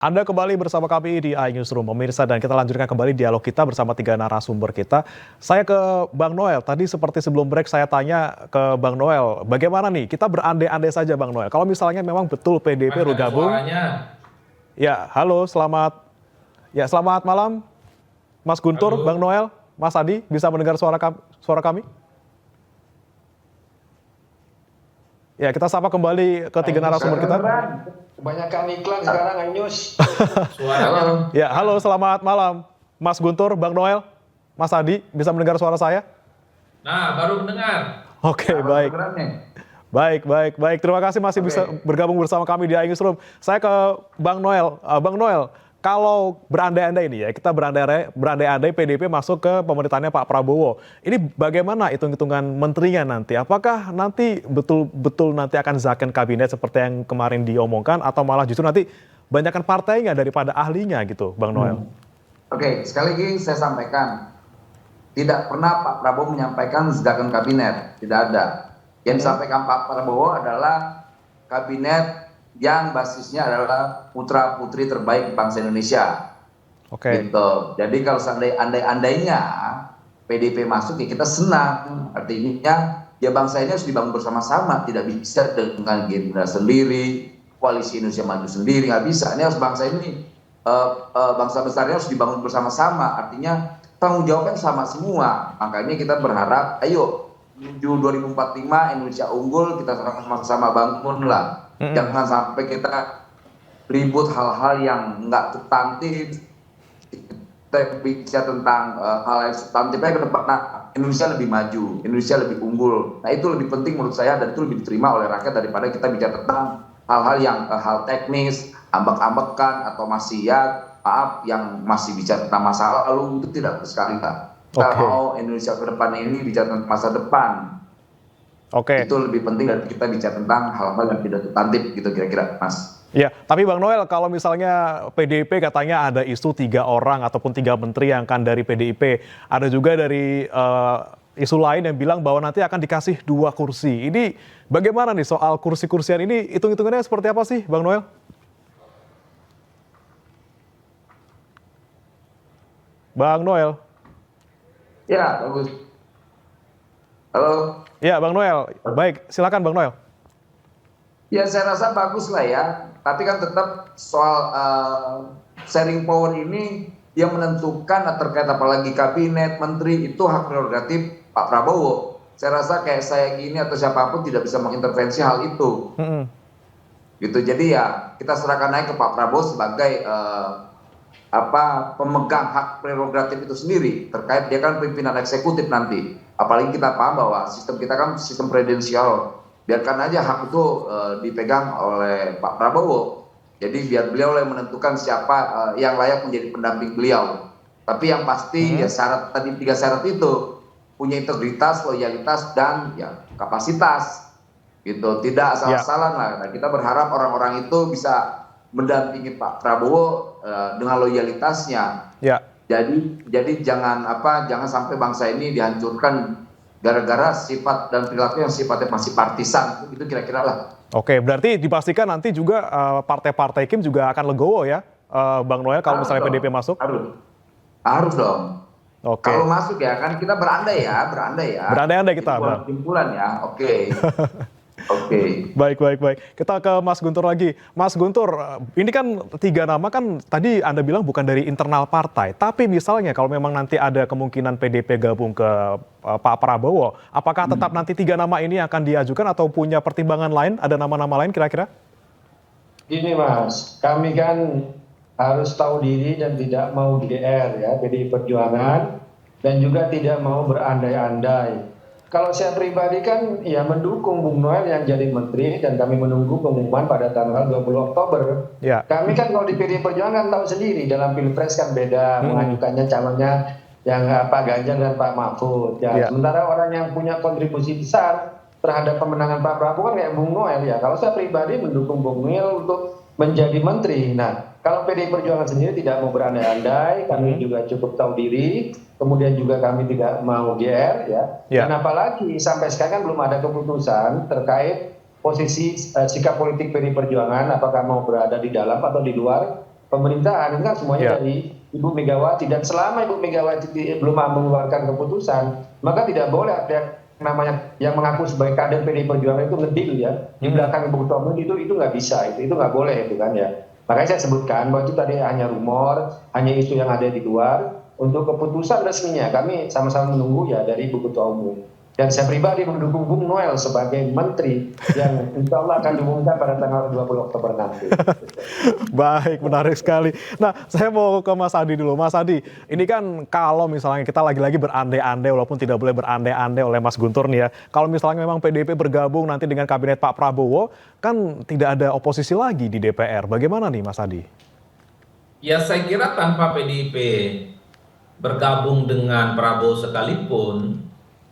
Anda kembali bersama kami di iNewsroom, pemirsa, dan kita lanjutkan kembali dialog kita bersama tiga narasumber kita. Saya ke Bang Noel, tadi seperti sebelum break saya tanya ke Bang Noel, bagaimana nih, kita berandai-andai saja Bang Noel, kalau misalnya memang betul PDIP Mas, nggak ada bergabung, suaranya. ya halo selamat malam Mas Guntur, Bang Halo. Noel, Mas Adi, bisa mendengar suara kami? Ya, kita sapa kembali ke tiga Ainus narasumber kita. kedengeran. Kebanyakan iklan sekarang Ainus. Suaranya. Halo. Ya, halo selamat malam Mas Guntur, Bang Noel, Mas Adi, bisa mendengar suara saya? Nah, baru mendengar. Oke, Halo, baik. kedengeran nih. Baik. Terima kasih masih bisa Oke. bergabung bersama kami di iNewsroom. Saya ke Bang Noel. Bang Noel, kalau berandai-andai ini ya, kita berandai-andai PDIP masuk ke pemerintahannya Pak Prabowo. Ini bagaimana hitung-hitungan menterinya nanti? Apakah nanti betul-betul nanti akan zakon kabinet seperti yang kemarin diomongkan, atau malah justru nanti banyakkan partainya daripada ahlinya gitu, Bang Noel? Oke, sekali lagi saya sampaikan, tidak pernah Pak Prabowo menyampaikan zakon kabinet, tidak ada. Yang disampaikan Pak Prabowo adalah kabinet yang basisnya adalah putra-putri terbaik bangsa Indonesia. Oke. Gitu. Jadi kalau andai-andainya PDIP masuk, ya kita senang. Artinya ya bangsa ini harus dibangun bersama-sama, tidak bisa dengan Gerindra sendiri, koalisi Indonesia Maju sendiri, nggak bisa. Ini harus bangsa ini, bangsa besarnya harus dibangun bersama-sama. Artinya tanggung jawabnya sama semua. Makanya kita berharap, ayo menuju 2045 Indonesia unggul, kita sama-sama bangun lah. Jangan sampai kita ribut hal-hal yang nggak substantif. Kita bicara tentang hal yang substantifnya ke depan. Nah, Indonesia lebih maju, Indonesia lebih unggul. Nah, itu lebih penting menurut saya, dan itu lebih diterima oleh rakyat daripada kita bicara tentang hal-hal yang hal teknis, ambek-ambekan, atau masih yang masih bicara tentang masa lalu. Itu tidak sekali lah. Kita mau Indonesia ke depan ini bicara tentang masa depan. Itu lebih penting dari kita bicara tentang hal-hal yang tidak substantif gitu kira-kira, Mas. Ya, tapi Bang Noel, kalau misalnya PDIP katanya ada isu 3 orang ataupun 3 menteri yang akan dari PDIP, ada juga dari isu lain yang bilang bahwa nanti akan dikasih 2 kursi. Ini bagaimana nih soal kursi-kursian ini, hitung-hitungannya seperti apa sih, Bang Noel? Bang Noel. Ya, bagus. Halo. Ya, Bang Noel. Baik, silakan Bang Noel. Ya, saya rasa bagus lah ya. Tapi kan tetap soal sharing power ini yang menentukan terkait apalagi kabinet, menteri, itu hak prerogatif Pak Prabowo. Saya rasa kayak saya gini atau siapapun tidak bisa mengintervensi hal itu. Gitu. Jadi ya kita serahkan aja ke Pak Prabowo sebagai pemegang hak prerogatif itu sendiri, terkait dia kan pimpinan eksekutif nanti. Apalagi kita paham bahwa sistem kita kan sistem presidensial, biarkan aja hak itu dipegang oleh Pak Prabowo. Jadi biar beliau yang menentukan siapa yang layak menjadi pendamping beliau. Tapi yang pasti ya syarat tadi 3 syarat itu, punya integritas, loyalitas, dan ya kapasitas. Gitu, tidak asal-asalan lah. Nah, kita berharap orang-orang itu bisa mendampingi Pak Prabowo dengan loyalitasnya. Jadi jangan sampai bangsa ini dihancurkan gara-gara sifat dan perilaku yang sifatnya masih partisan. Itu kira-kira lah. Oke, berarti dipastikan nanti juga partai-partai Kim juga akan legowo ya, Bang Noel, kalau misalnya PDIP masuk? Harus dong. Kalau masuk ya kan kita berandai ya. Berandai-andai kita, Bang. Kesimpulan ya, oke. Baik. Kita ke Mas Guntur lagi. Mas Guntur, ini kan 3 nama kan tadi Anda bilang bukan dari internal partai. Tapi misalnya kalau memang nanti ada kemungkinan PDIP gabung ke Pak Prabowo, apakah tetap nanti 3 nama ini akan diajukan atau punya pertimbangan lain? Ada nama-nama lain kira-kira? Gini Mas, kami kan harus tahu diri dan tidak mau GR ya, PDI Perjuangan, dan juga tidak mau berandai-andai. Kalau saya pribadi kan ya mendukung Bung Noel yang jadi menteri, dan kami menunggu pengumuman pada tanggal 20 Oktober. Kami kan kalau di PDI Perjuangan tahu sendiri, dalam Pilpres kan beda, mengajukannya calonnya yang Pak Ganjar dan Pak Mahfud. Sementara orang yang punya kontribusi besar terhadap pemenangan Pak Prabowo kan kayak Bung Noel ya. Kalau saya pribadi mendukung Bung Noel untuk menjadi menteri. Nah, kalau PDI Perjuangan sendiri tidak mau berandai-andai, kami juga cukup tahu diri, kemudian juga kami tidak mau GR ya. Dan apalagi sampai sekarang kan belum ada keputusan terkait posisi sikap politik PDI Perjuangan, apakah mau berada di dalam atau di luar pemerintahan itu kan semuanya Ya. dari Ibu Megawati, dan selama Ibu Megawati belum mengeluarkan keputusan, maka tidak boleh ada yang namanya yang mengaku sebagai kader PDI Perjuangan itu ngedil ya di belakang Ibu Ketua Umum, itu nggak bisa, itu nggak boleh itu kan ya. Makanya saya sebutkan bahwa itu tadi hanya rumor, hanya isu yang ada di luar. Untuk keputusan resminya kami sama-sama menunggu ya dari Ibu Ketua Umum. Dan saya pribadi mendukung Bung Noel sebagai menteri yang insya Allah akan diumumkan pada tanggal 20 Oktober nanti. Baik, menarik sekali. Nah, saya mau ke Mas Adi dulu. Mas Adi, ini kan kalau misalnya kita lagi-lagi berandai-andai, walaupun tidak boleh berandai-andai oleh Mas Guntur nih ya. Kalau misalnya memang PDIP bergabung nanti dengan kabinet Pak Prabowo, kan tidak ada oposisi lagi di DPR. Bagaimana nih Mas Adi? Ya saya kira tanpa PDIP bergabung dengan Prabowo sekalipun,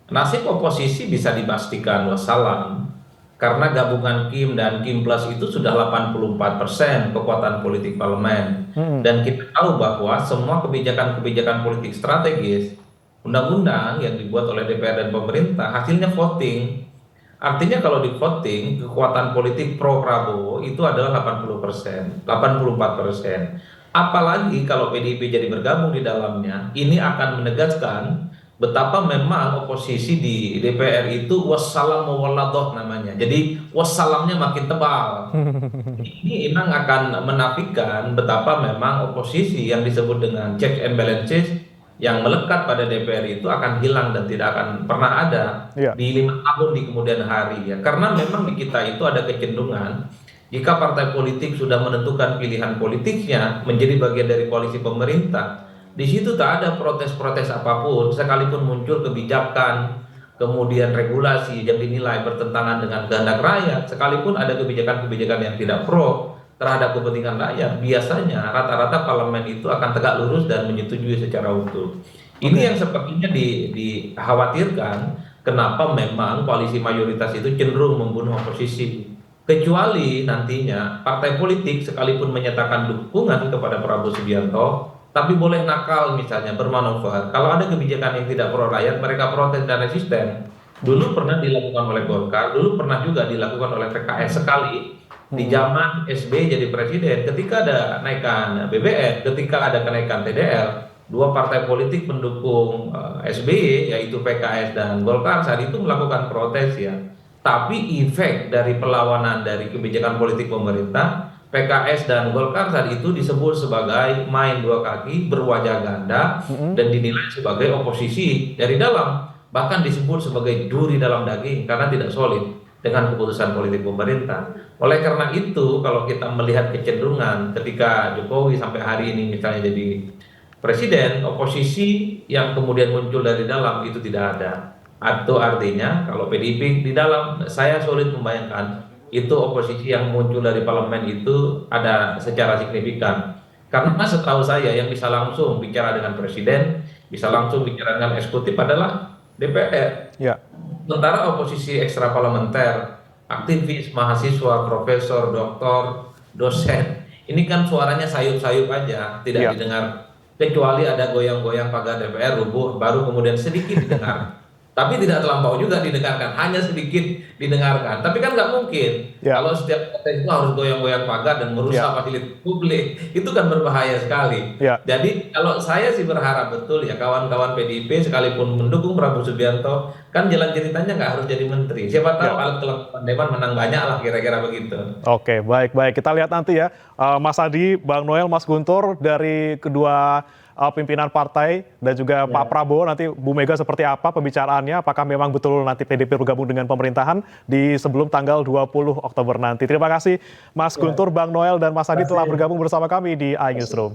nasib oposisi bisa dipastikan wassalam. Karena gabungan Kim dan Kim Plus itu sudah 84% kekuatan politik parlemen. Dan kita tahu bahwa semua kebijakan-kebijakan politik strategis, undang-undang yang dibuat oleh DPR dan pemerintah, hasilnya voting. Artinya kalau di voting, kekuatan politik pro Prabowo itu adalah 80%, 84%. Apalagi kalau PDIP jadi bergabung di dalamnya, ini akan menegaskan betapa memang oposisi di DPR itu wassalam walladoh namanya. Jadi wassalamnya makin tebal. Ini Inang akan menafikan betapa memang oposisi yang disebut dengan checks and balances yang melekat pada DPR itu akan hilang dan tidak akan pernah ada di 5 tahun di kemudian hari ya. Karena memang di kita itu ada kecenderungan jika partai politik sudah menentukan pilihan politiknya menjadi bagian dari koalisi pemerintah, di situ tak ada protes-protes apapun, sekalipun muncul kebijakan, kemudian regulasi yang dinilai bertentangan dengan kehendak rakyat, sekalipun ada kebijakan-kebijakan yang tidak pro terhadap kepentingan rakyat, biasanya rata-rata parlemen itu akan tegak lurus dan menyetujui secara utuh. Ini yang sepertinya dikhawatirkan, kenapa memang koalisi mayoritas itu cenderung membunuh oposisi. Kecuali nantinya partai politik sekalipun menyatakan dukungan kepada Prabowo Subianto, tapi boleh nakal misalnya bermanuver. Kalau ada kebijakan yang tidak pro rakyat, mereka protes dan resisten. Dulu pernah dilakukan oleh Golkar, dulu pernah juga dilakukan oleh PKS sekali di zaman SBY jadi presiden. Ketika ada kenaikan BBM, ketika ada kenaikan TDL, dua partai politik pendukung SBY yaitu PKS dan Golkar saat itu melakukan protes ya. Tapi efek dari perlawanan dari kebijakan politik pemerintah, PKS dan Golkar saat itu disebut sebagai main dua kaki, berwajah ganda, dan dinilai sebagai oposisi dari dalam. Bahkan disebut sebagai duri dalam daging karena tidak solid dengan keputusan politik pemerintah. Oleh karena itu, kalau kita melihat kecenderungan ketika Jokowi sampai hari ini misalnya jadi presiden, oposisi yang kemudian muncul dari dalam itu tidak ada. Atau artinya kalau PDIP di dalam, saya sulit membayangkan itu oposisi yang muncul dari parlemen itu ada secara signifikan. Karena setahu saya yang bisa langsung bicara dengan presiden, bisa langsung bicara dengan eksekutif adalah DPR. Sementara oposisi ekstra parlementer, aktivis, mahasiswa, profesor, doktor, dosen, ini kan suaranya sayup-sayup aja, tidak didengar. Kecuali ada goyang-goyang pagar DPR rubuh, baru kemudian sedikit didengar. Tapi tidak terlampau juga didengarkan, hanya sedikit didengarkan. Tapi kan nggak mungkin kalau setiap protes itu harus goyang-goyang pagar dan merusak fasilitas publik, itu kan berbahaya sekali. Jadi kalau saya sih berharap betul ya kawan-kawan PDIP sekalipun mendukung Prabowo Subianto, kan jalan ceritanya nggak harus jadi menteri. Siapa tahu alat kelengkapan dewan menang banyak lah kira-kira begitu. Oke, baik. Kita lihat nanti ya, Mas Adi, Bang Noel, Mas Guntur dari kedua pimpinan partai dan juga Pak Prabowo, nanti Bu Mega seperti apa pembicaraannya, apakah memang betul nanti PDIP bergabung dengan pemerintahan di sebelum tanggal 20 Oktober nanti. Terima kasih Mas Guntur, Bang Noel, dan Mas Adi telah bergabung bersama kami di iNewsroom.